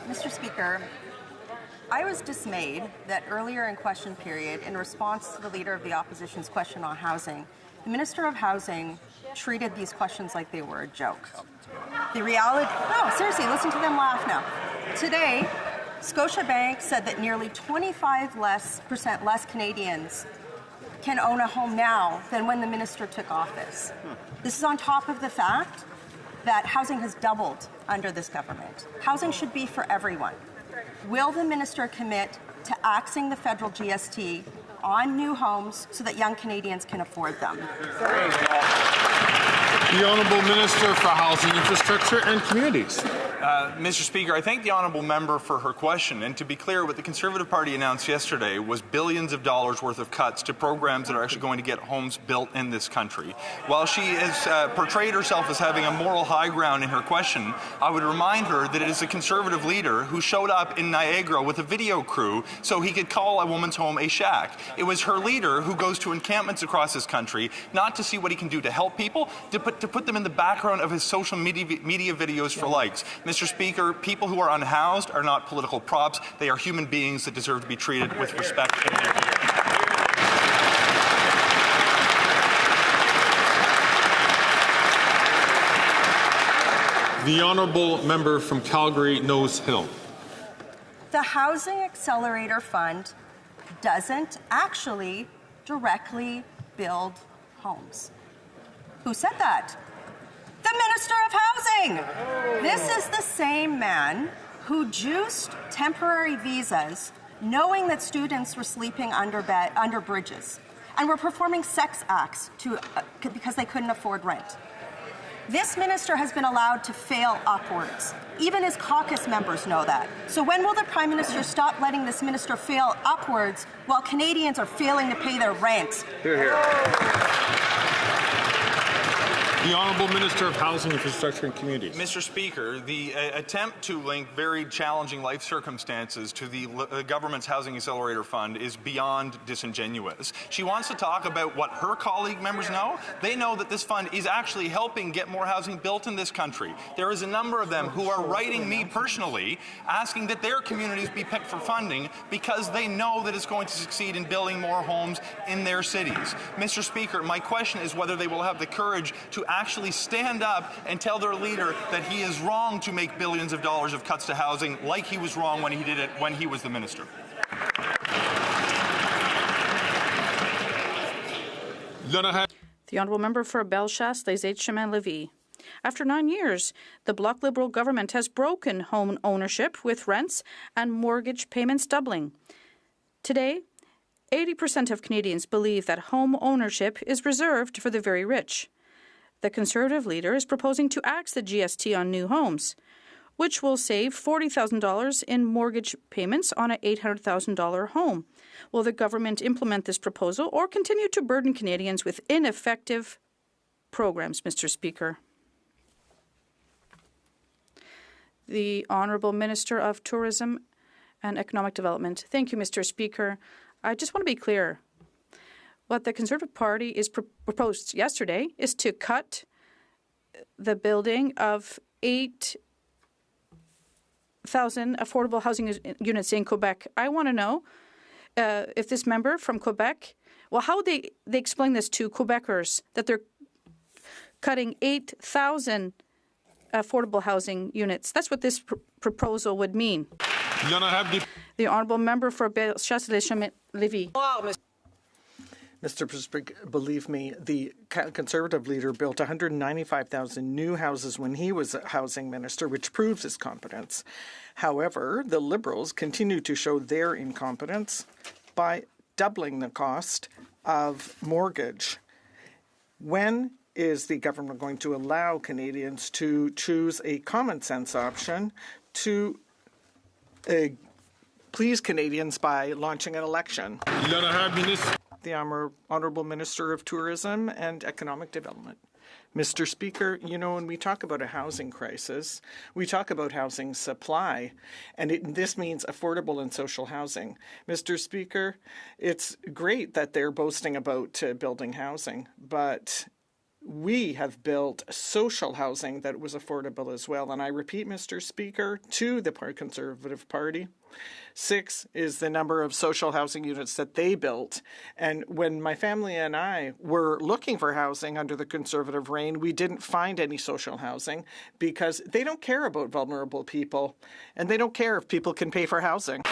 Mr. Speaker, I was dismayed that earlier in question period, in response to the Leader of the Opposition's question on housing, the Minister of Housing treated these questions like they were a joke. The reality, no, seriously, listen to them laugh now. Today, Scotiabank said that nearly 25% less Canadians can own a home now than when the minister took office. This is on top of the fact that housing has doubled under this government. Housing should be for everyone. Will the minister commit to axing the federal GST on new homes so that young Canadians can afford them? The Honourable Minister for Housing, Infrastructure and Communities. Mr. Speaker, I thank the honourable member for her question. And to be clear, what the Conservative Party announced yesterday was billions of dollars worth of cuts to programs that are actually going to get homes built in this country. While she has portrayed herself as having a moral high ground in her question, I would remind her that it is a Conservative leader who showed up in Niagara with a video crew so he could call a woman's home a shack. It was her leader who goes to encampments across this country, not to see what he can do to help people, to put them in the background of his social media videos for likes. Mr. Speaker, people who are unhoused are not political props. They are human beings that deserve to be treated with respect and dignity. The Honourable Member from Calgary Nose Hill. The Housing Accelerator Fund doesn't actually directly build homes. Who said that? The Minister of Housing! This is the same man who juiced temporary visas knowing that students were sleeping under bridges and were performing sex acts because they couldn't afford rent. This minister has been allowed to fail upwards. Even his caucus members know that. So when will the Prime Minister stop letting this minister fail upwards while Canadians are failing to pay their rent? Hear, hear. The Honourable Minister of Housing, Infrastructure and Communities. Mr. Speaker, the attempt to link very challenging life circumstances to the government's Housing Accelerator Fund is beyond disingenuous. She wants to talk about what her colleague members know. They know that this fund is actually helping get more housing built in this country. There is a number of them who are writing me personally asking that their communities be picked for funding because they know that it's going to succeed in building more homes in their cities. Mr. Speaker, my question is whether they will have the courage to actually stand up and tell their leader that he is wrong to make billions of dollars of cuts to housing like he was wrong when he did it when he was the minister. The Honourable Member for Bellechasse, Les Chemin-Lévis. After 9 years, the Bloc Liberal government has broken home ownership with rents and mortgage payments doubling. Today, 80% of Canadians believe that home ownership is reserved for the very rich. The Conservative leader is proposing to axe the GST on new homes, which will save $40,000 in mortgage payments on an $800,000 home. Will the government implement this proposal or continue to burden Canadians with ineffective programs, Mr. Speaker? The Honourable Minister of Tourism and Economic Development. Thank you, Mr. Speaker. I just want to be clear. What the Conservative Party is proposed yesterday is to cut the building of 8,000 affordable housing units in Quebec. I want to know if this member from Quebec, well, how would they explain this to Quebecers that they're cutting 8,000 affordable housing units? That's what this proposal would mean. The Honourable Member for Bellechasse-les-Chemin-Lévis. Mr. Speaker, believe me, the Conservative leader built 195,000 new houses when he was a housing minister, which proves his competence. However, the Liberals continue to show their incompetence by doubling the cost of mortgage. When is the government going to allow Canadians to choose a common sense option to please Canadians by launching an election? The Honourable Minister of Tourism and Economic Development. Mr. Speaker, you know, when we talk about a housing crisis, we talk about housing supply, and this means affordable and social housing. Mr. Speaker, it's great that they're boasting about building housing, but we have built social housing that was affordable as well. And I repeat, Mr. Speaker, to the Conservative Party, 6 is the number of social housing units that they built. And when my family and I were looking for housing under the Conservative reign, we didn't find any social housing because they don't care about vulnerable people and they don't care if people can pay for housing.